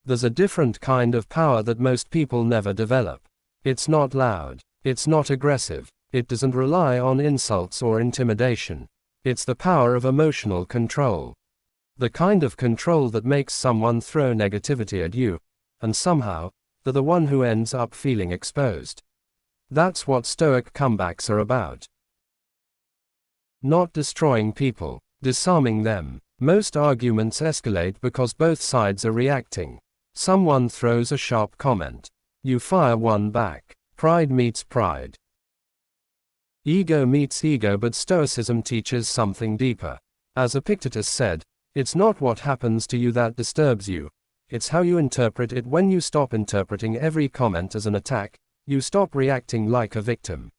There's a different kind of power that most people never develop. It's not loud. It's not aggressive. It doesn't rely on insults or intimidation. It's the power of emotional control. The kind of control that makes someone throw negativity at you, and somehow, they're the one who ends up feeling exposed. That's what Stoic comebacks are about. Not destroying people, disarming them. Most arguments escalate because both sides are reacting. Someone throws a sharp comment. You fire one back. Pride meets pride. Ego meets ego, but Stoicism teaches something deeper. As Epictetus said, it's not what happens to you that disturbs you. It's how you interpret it. When you stop interpreting every comment as an attack, you stop reacting like a victim.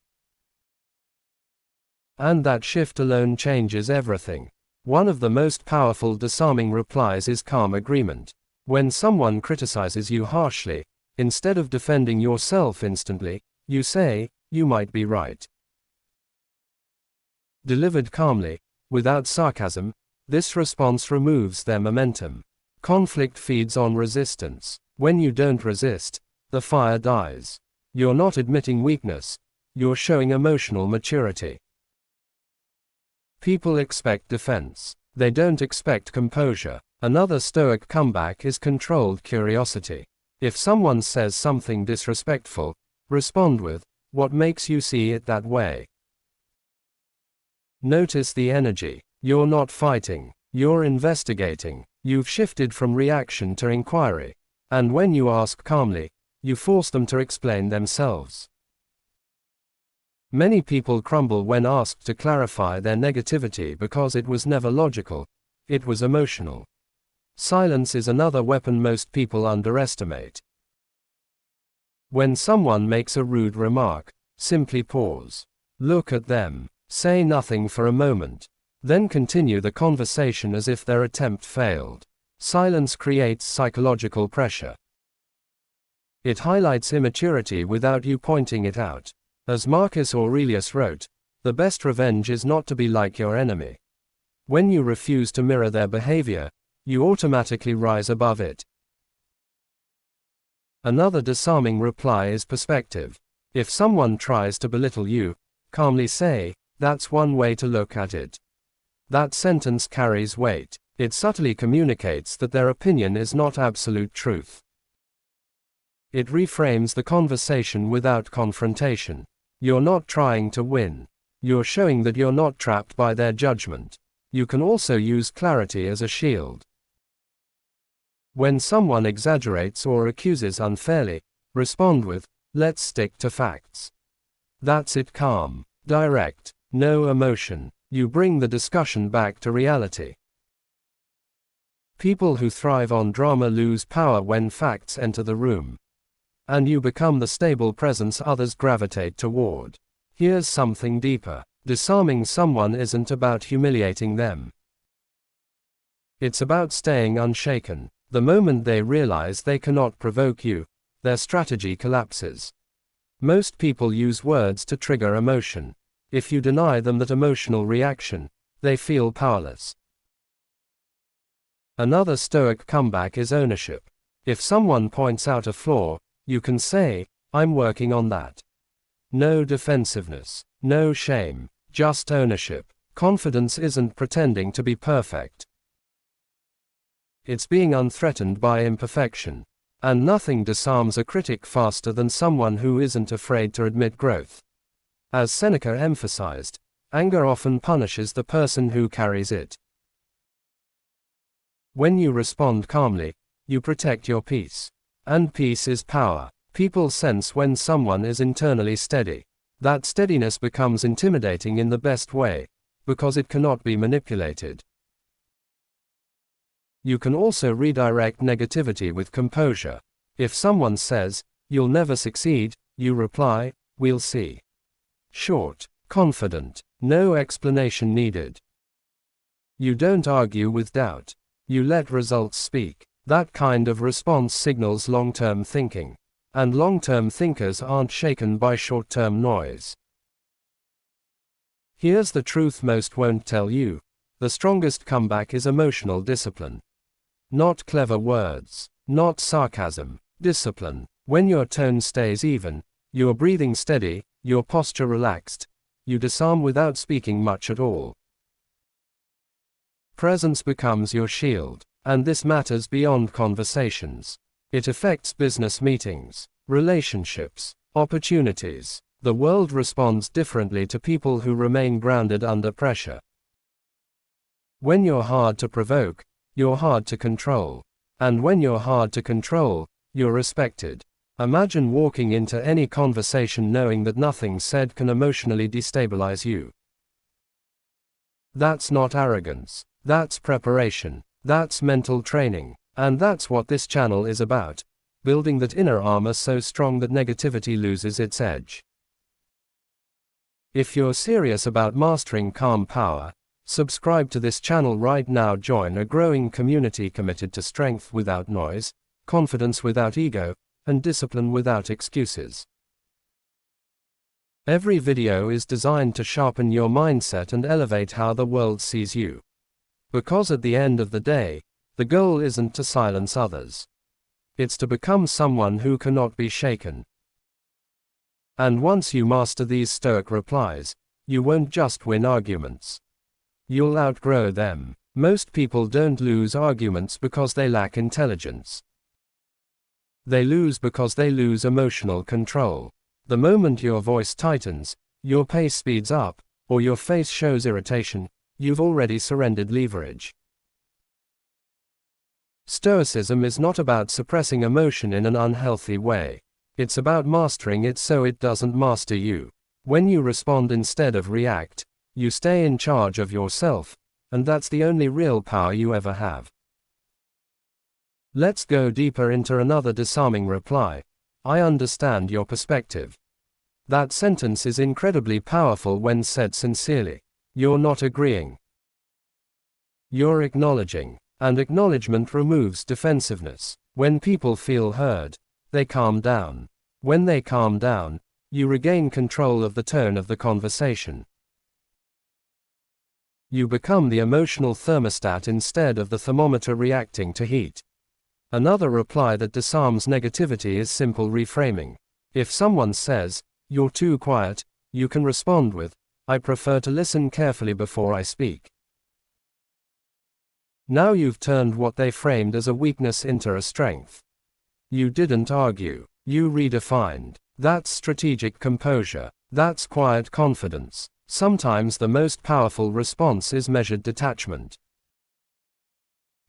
And that shift alone changes everything. One of the most powerful disarming replies is calm agreement. When someone criticizes you harshly, instead of defending yourself instantly, you say, "You might be right." Delivered calmly, without sarcasm, this response removes their momentum. Conflict feeds on resistance. When you don't resist, the fire dies. You're not admitting weakness, you're showing emotional maturity. People expect defense. They don't expect composure. Another Stoic comeback is controlled curiosity. If someone says something disrespectful, respond with, "What makes you see it that way?" Notice the energy. You're not fighting. You're investigating. You've shifted from reaction to inquiry. And when you ask calmly, you force them to explain themselves. Many people crumble when asked to clarify their negativity because it was never logical. It was emotional. Silence is another weapon most people underestimate. When someone makes a rude remark, simply pause. Look at them. Say nothing for a moment. Then continue the conversation as if their attempt failed. Silence creates psychological pressure. It highlights immaturity without you pointing it out. As Marcus Aurelius wrote, the best revenge is not to be like your enemy. When you refuse to mirror their behavior, you automatically rise above it. Another disarming reply is perspective. If someone tries to belittle you, calmly say, "That's one way to look at it." That sentence carries weight. It subtly communicates that their opinion is not absolute truth. It reframes the conversation without confrontation. You're not trying to win. You're showing that you're not trapped by their judgment. You can also use clarity as a shield. When someone exaggerates or accuses unfairly, respond with, "Let's stick to facts." That's it. Calm, direct, no emotion. You bring the discussion back to reality. People who thrive on drama lose power when facts enter the room. And you become the stable presence others gravitate toward. Here's something deeper. Disarming someone isn't about humiliating them. It's about staying unshaken. The moment they realize they cannot provoke you, their strategy collapses. Most people use words to trigger emotion. If you deny them that emotional reaction, they feel powerless. Another Stoic comeback is ownership. If someone points out a flaw, you can say, "I'm working on that." No defensiveness, no shame, just ownership. Confidence isn't pretending to be perfect. It's being unthreatened by imperfection. And nothing disarms a critic faster than someone who isn't afraid to admit growth. As Seneca emphasized, anger often punishes the person who carries it. When you respond calmly, you protect your peace. And peace is power. People sense when someone is internally steady. That steadiness becomes intimidating in the best way, because it cannot be manipulated. You can also redirect negativity with composure. If someone says, "You'll never succeed," you reply, "We'll see." Short, confident, no explanation needed. You don't argue with doubt. You let results speak. That kind of response signals long-term thinking. And long-term thinkers aren't shaken by short-term noise. Here's the truth most won't tell you. The strongest comeback is emotional discipline. Not clever words. not sarcasm. Discipline. When your tone stays even, your breathing steady, your posture relaxed, you disarm without speaking much at all. Presence becomes your shield, and this matters beyond conversations. It affects business meetings, relationships, opportunities. The world responds differently to people who remain grounded under pressure. When you're hard to provoke, you're hard to control. And when you're hard to control, you're respected. Imagine walking into any conversation knowing that nothing said can emotionally destabilize you. That's not arrogance. That's preparation. That's mental training. And that's what this channel is about. Building that inner armor so strong that negativity loses its edge. If you're serious about mastering calm power, subscribe to this channel right now. Join a growing community committed to strength without noise, confidence without ego, and discipline without excuses. Every video is designed to sharpen your mindset and elevate how the world sees you. Because at the end of the day, the goal isn't to silence others. It's to become someone who cannot be shaken. And once you master these Stoic replies, you won't just win arguments. You'll outgrow them. Most people don't lose arguments because they lack intelligence. They lose because they lose emotional control. The moment your voice tightens, your pace speeds up, or your face shows irritation, you've already surrendered leverage. Stoicism is not about suppressing emotion in an unhealthy way. It's about mastering it so it doesn't master you. When you respond instead of react, you stay in charge of yourself, and that's the only real power you ever have. Let's go deeper into another disarming reply. I understand your perspective. That sentence is incredibly powerful when said sincerely. You're not agreeing. You're acknowledging. And acknowledgement removes defensiveness. When people feel heard, they calm down. When they calm down, you regain control of the tone of the conversation. You become the emotional thermostat instead of the thermometer reacting to heat. Another reply that disarms negativity is simple reframing. If someone says, "You're too quiet," you can respond with, "I prefer to listen carefully before I speak." Now you've turned what they framed as a weakness into a strength. You didn't argue. You redefined. That's strategic composure. That's quiet confidence. Sometimes the most powerful response is measured detachment.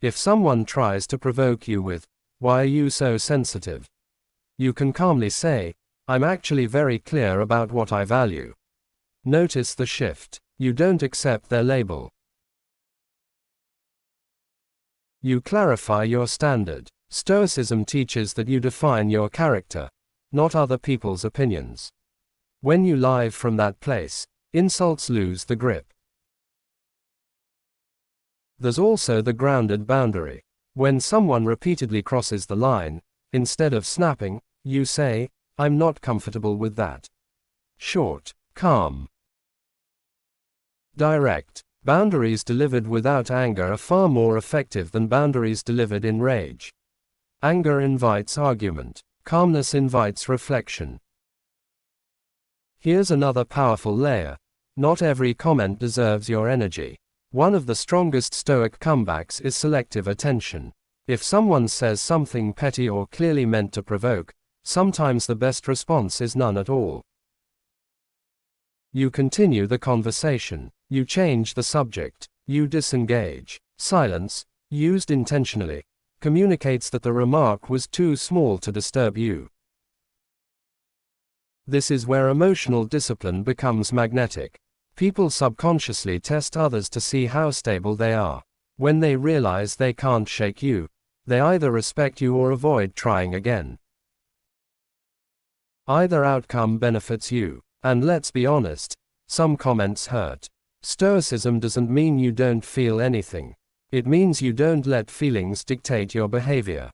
If someone tries to provoke you with, "Why are you so sensitive?" you can calmly say, "I'm actually very clear about what I value." Notice the shift. You don't accept their label. You clarify your standard. Stoicism teaches that you define your character, not other people's opinions. When you live from that place, insults lose the grip. There's also the grounded boundary. When someone repeatedly crosses the line, instead of snapping, you say, "I'm not comfortable with that." Short, calm, direct. Boundaries delivered without anger are far more effective than boundaries delivered in rage. Anger invites argument. Calmness invites reflection. Here's another powerful layer. Not every comment deserves your energy. One of the strongest Stoic comebacks is selective attention. If someone says something petty or clearly meant to provoke, sometimes the best response is none at all. You continue the conversation. You change the subject. You disengage. Silence, used intentionally, communicates that the remark was too small to disturb you. This is where emotional discipline becomes magnetic. People subconsciously test others to see how stable they are. When they realize they can't shake you, they either respect you or avoid trying again. Either outcome benefits you. And let's be honest, some comments hurt. Stoicism doesn't mean you don't feel anything. It means you don't let feelings dictate your behavior.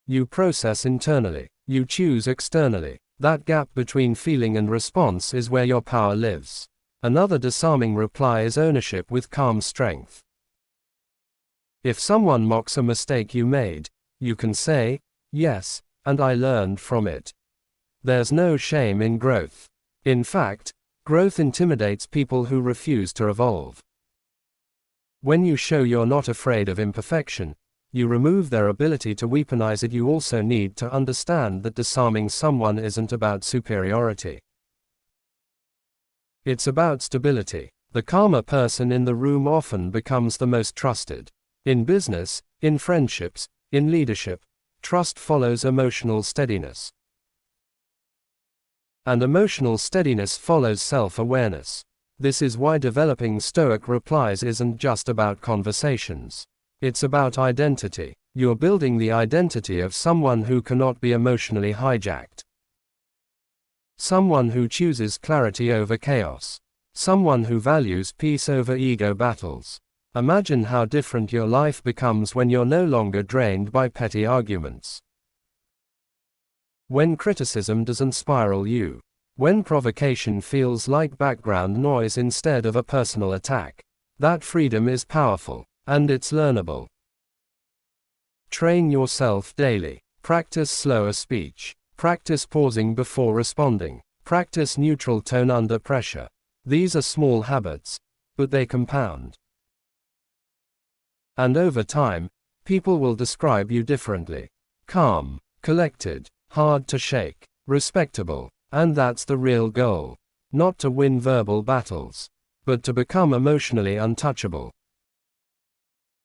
You process internally. You choose externally. That gap between feeling and response is where your power lives. Another disarming reply is ownership with calm strength. If someone mocks a mistake you made, you can say, yes, and I learned from it. There's no shame in growth. In fact, growth intimidates people who refuse to evolve. When you show you're not afraid of imperfection, you remove their ability to weaponize it. You also need to understand that disarming someone isn't about superiority. It's about stability. The calmer person in the room often becomes the most trusted. In business, in friendships, in leadership, trust follows emotional steadiness. And emotional steadiness follows self-awareness. This is why developing Stoic replies isn't just about conversations. It's about identity. You're building the identity of someone who cannot be emotionally hijacked. Someone who chooses clarity over chaos. Someone who values peace over ego battles. Imagine how different your life becomes when you're no longer drained by petty arguments. When criticism doesn't spiral you. When provocation feels like background noise instead of a personal attack. That freedom is powerful, and it's learnable. Train yourself daily. Practice slower speech. Practice pausing before responding. Practice neutral tone under pressure. These are small habits, but they compound. And over time, people will describe you differently. Calm, collected, hard to shake, respectable. And that's the real goal. Not to win verbal battles, but to become emotionally untouchable.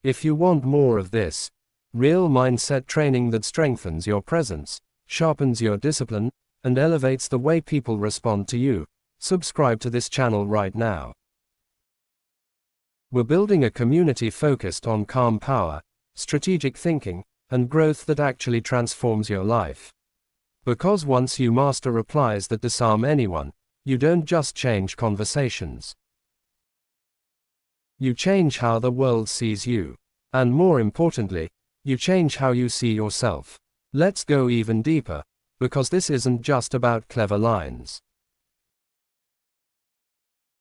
If you want more of this, real mindset training that strengthens your presence, sharpens your discipline, and elevates the way people respond to you, subscribe to this channel right now. We're building a community focused on calm power, strategic thinking, and growth that actually transforms your life. Because once you master replies that disarm anyone, you don't just change conversations. You change how the world sees you. And more importantly, you change how you see yourself. Let's go even deeper, because this isn't just about clever lines.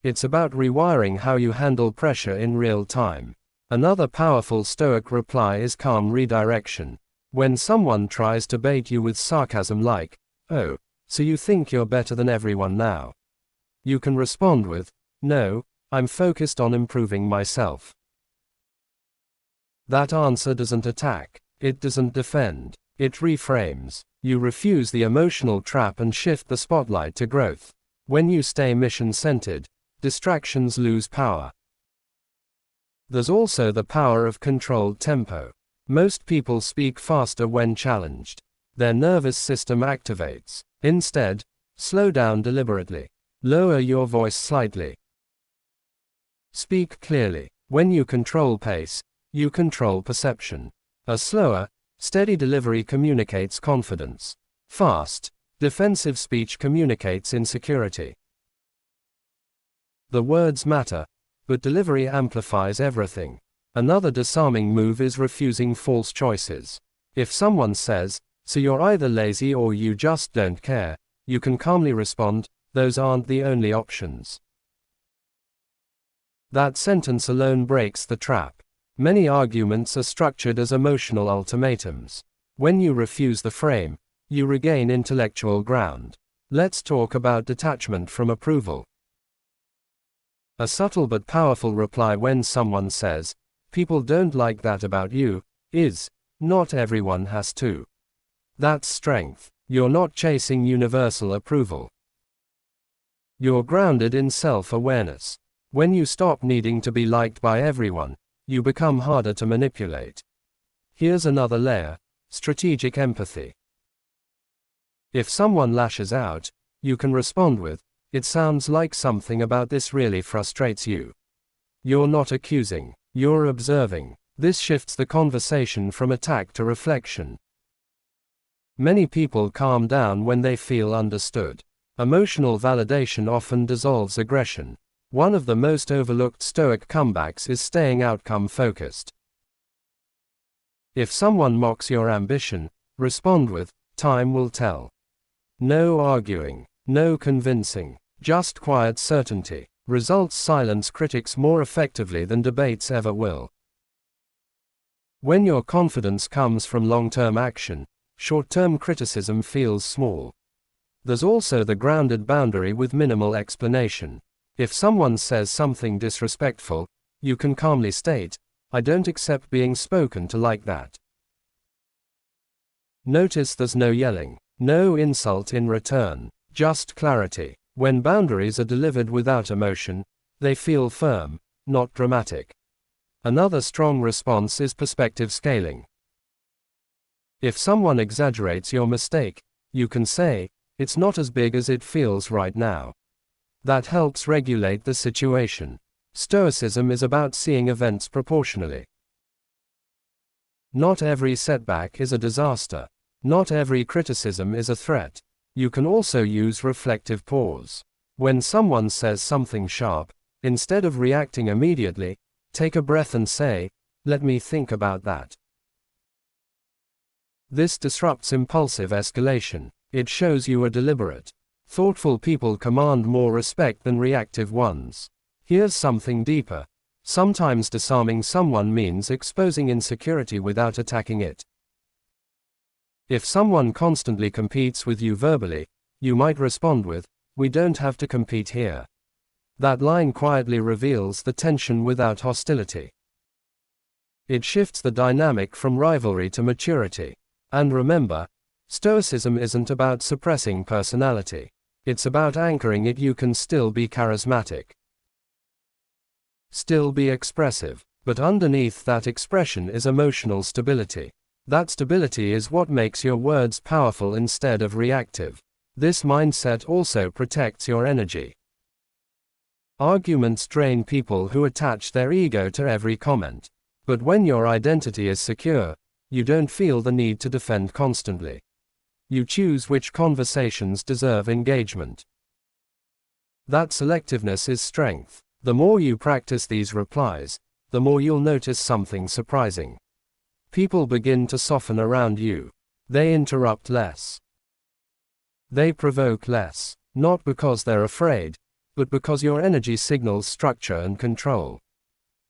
It's about rewiring how you handle pressure in real time. Another powerful Stoic reply is calm redirection. When someone tries to bait you with sarcasm like, "Oh, so you think you're better than everyone now?" you can respond with, "No, I'm focused on improving myself." That answer doesn't attack. It doesn't defend. It reframes. You refuse the emotional trap and shift the spotlight to growth. When you stay mission-centered, distractions lose power. There's also the power of controlled tempo. Most people speak faster when challenged. Their nervous system activates. Instead, slow down deliberately. Lower your voice slightly. Speak clearly. When you control pace, you control perception. A slower, steady delivery communicates confidence. Fast, defensive speech communicates insecurity. The words matter, but delivery amplifies everything. Another disarming move is refusing false choices. If someone says, "So you're either lazy or you just don't care," you can calmly respond, "Those aren't the only options." That sentence alone breaks the trap. Many arguments are structured as emotional ultimatums. When you refuse the frame, you regain intellectual ground. Let's talk about detachment from approval. A subtle but powerful reply when someone says, "People don't like that about you," is, "Not everyone has to." That's strength. You're not chasing universal approval. You're grounded in self-awareness. When you stop needing to be liked by everyone, you become harder to manipulate. Here's another layer: strategic empathy. If someone lashes out, you can respond with, "It sounds like something about this really frustrates you." You're not accusing, you're observing. This shifts the conversation from attack to reflection. Many people calm down when they feel understood. Emotional validation often dissolves aggression. One of the most overlooked Stoic comebacks is staying outcome-focused. If someone mocks your ambition, respond with, "Time will tell." No arguing, no convincing, just quiet certainty. Results silence critics more effectively than debates ever will. When your confidence comes from long-term action, short-term criticism feels small. There's also the grounded boundary with minimal explanation. If someone says something disrespectful, you can calmly state, "I don't accept being spoken to like that." Notice there's no yelling, no insult in return, just clarity. When boundaries are delivered without emotion, they feel firm, not dramatic. Another strong response is perspective scaling. If someone exaggerates your mistake, you can say, "It's not as big as it feels right now." That helps regulate the situation. Stoicism is about seeing events proportionally. Not every setback is a disaster. Not every criticism is a threat. You can also use reflective pause. When someone says something sharp, instead of reacting immediately, take a breath and say, "Let me think about that." This disrupts impulsive escalation. It shows you are deliberate. Thoughtful people command more respect than reactive ones. Here's something deeper. Sometimes disarming someone means exposing insecurity without attacking it. If someone constantly competes with you verbally, you might respond with, "We don't have to compete here." That line quietly reveals the tension without hostility. It shifts the dynamic from rivalry to maturity. And remember, Stoicism isn't about suppressing personality. It's about anchoring it. You can still be charismatic, still be expressive, but underneath that expression is emotional stability. That stability is what makes your words powerful instead of reactive. This mindset also protects your energy. Arguments drain people who attach their ego to every comment. But when your identity is secure, you don't feel the need to defend constantly. You choose which conversations deserve engagement. That selectiveness is strength. The more you practice these replies, the more you'll notice something surprising. People begin to soften around you. They interrupt less. They provoke less, not because they're afraid, but because your energy signals structure and control.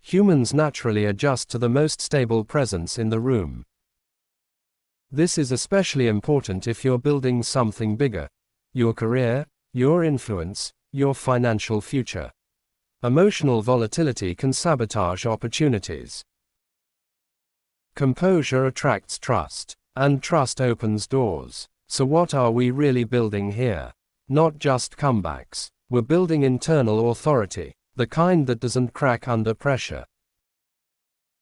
Humans naturally adjust to the most stable presence in the room. This is especially important if you're building something bigger: your career, your influence, your financial future. Emotional volatility can sabotage opportunities. Composure attracts trust, and trust opens doors. So what are we really building here? Not just comebacks. We're building internal authority, the kind that doesn't crack under pressure.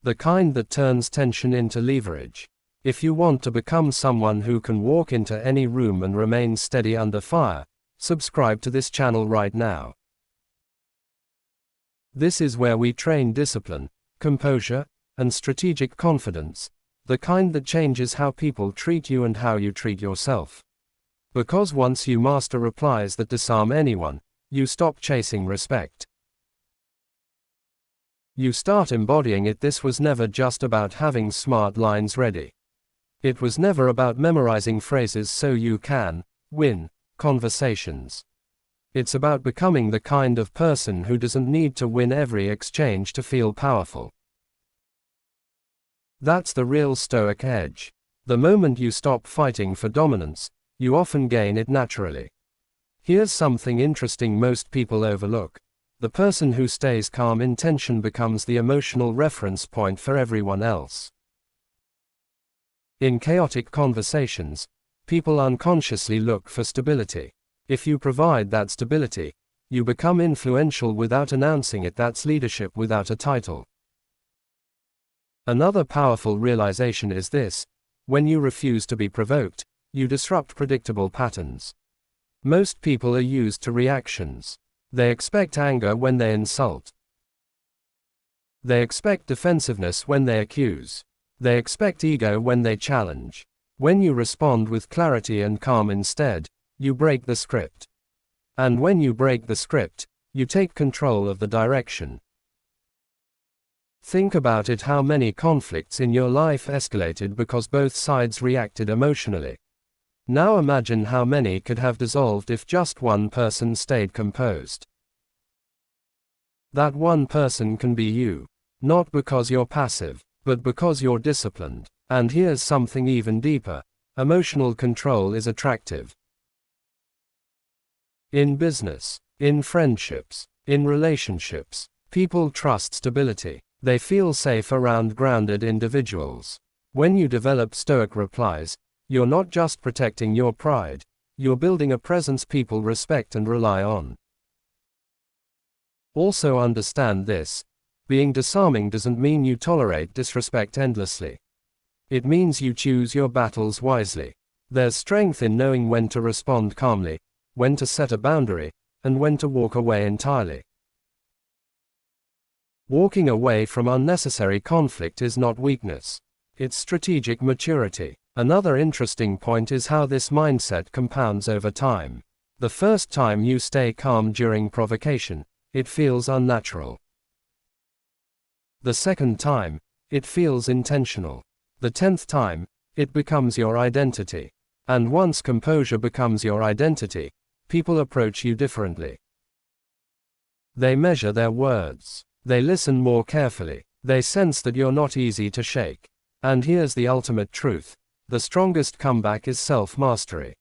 The kind that turns tension into leverage. If you want to become someone who can walk into any room and remain steady under fire, subscribe to this channel right now. This is where we train discipline, composure, and strategic confidence, the kind that changes how people treat you and how you treat yourself. Because once you master replies that disarm anyone, you stop chasing respect. You start embodying it. This was never just about having smart lines ready. It was never about memorizing phrases so you can win conversations. It's about becoming the kind of person who doesn't need to win every exchange to feel powerful. That's the real Stoic edge. The moment you stop fighting for dominance, you often gain it naturally. Here's something interesting most people overlook. The person who stays calm in tension becomes the emotional reference point for everyone else. In chaotic conversations, people unconsciously look for stability. If you provide that stability, you become influential without announcing it. That's leadership without a title. Another powerful realization is this: when you refuse to be provoked, you disrupt predictable patterns. Most people are used to reactions. They expect anger when they insult. They expect defensiveness when they accuse. They expect ego when they challenge. When you respond with clarity and calm instead, you break the script. And when you break the script, you take control of the direction. Think about it: how many conflicts in your life escalated because both sides reacted emotionally? Now imagine how many could have dissolved if just one person stayed composed. That one person can be you. Not because you're passive, but because you're disciplined. And here's something even deeper. Emotional control is attractive. In business, in friendships, in relationships, people trust stability. They feel safe around grounded individuals. When you develop Stoic replies, you're not just protecting your pride, you're building a presence people respect and rely on. Also understand this: being disarming doesn't mean you tolerate disrespect endlessly. It means you choose your battles wisely. There's strength in knowing when to respond calmly, when to set a boundary, and when to walk away entirely. Walking away from unnecessary conflict is not weakness. It's strategic maturity. Another interesting point is how this mindset compounds over time. The first time you stay calm during provocation, it feels unnatural. The second time, it feels intentional. The 10th time, it becomes your identity. And once composure becomes your identity, people approach you differently. They measure their words. They listen more carefully. They sense that you're not easy to shake. And here's the ultimate truth: the strongest comeback is self-mastery.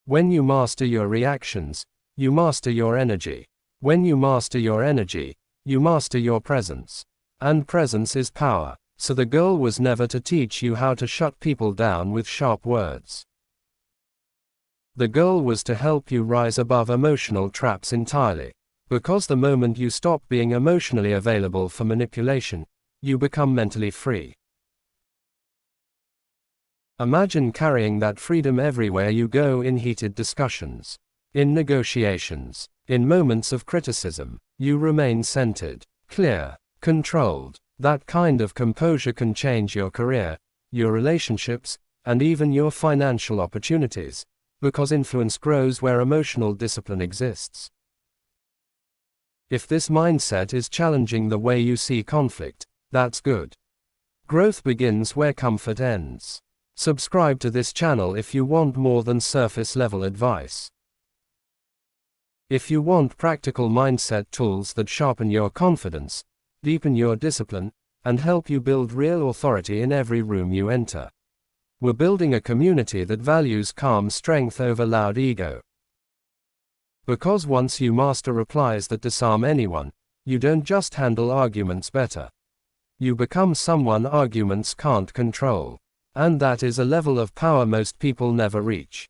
When you master your reactions, you master your energy. When you master your energy, you master your presence. And presence is power. So the goal was never to teach you how to shut people down with sharp words. The goal was to help you rise above emotional traps entirely. Because the moment you stop being emotionally available for manipulation, you become mentally free. Imagine carrying that freedom everywhere you go: in heated discussions, in negotiations, in moments of criticism. You remain centered, clear, controlled. That kind of composure can change your career, your relationships, and even your financial opportunities, because influence grows where emotional discipline exists. If this mindset is challenging the way you see conflict, that's good. Growth begins where comfort ends. Subscribe to this channel if you want more than surface-level advice. If you want practical mindset tools that sharpen your confidence, deepen your discipline, and help you build real authority in every room you enter. We're building a community that values calm strength over loud ego. Because once you master replies that disarm anyone, you don't just handle arguments better. You become someone arguments can't control. And that is a level of power most people never reach.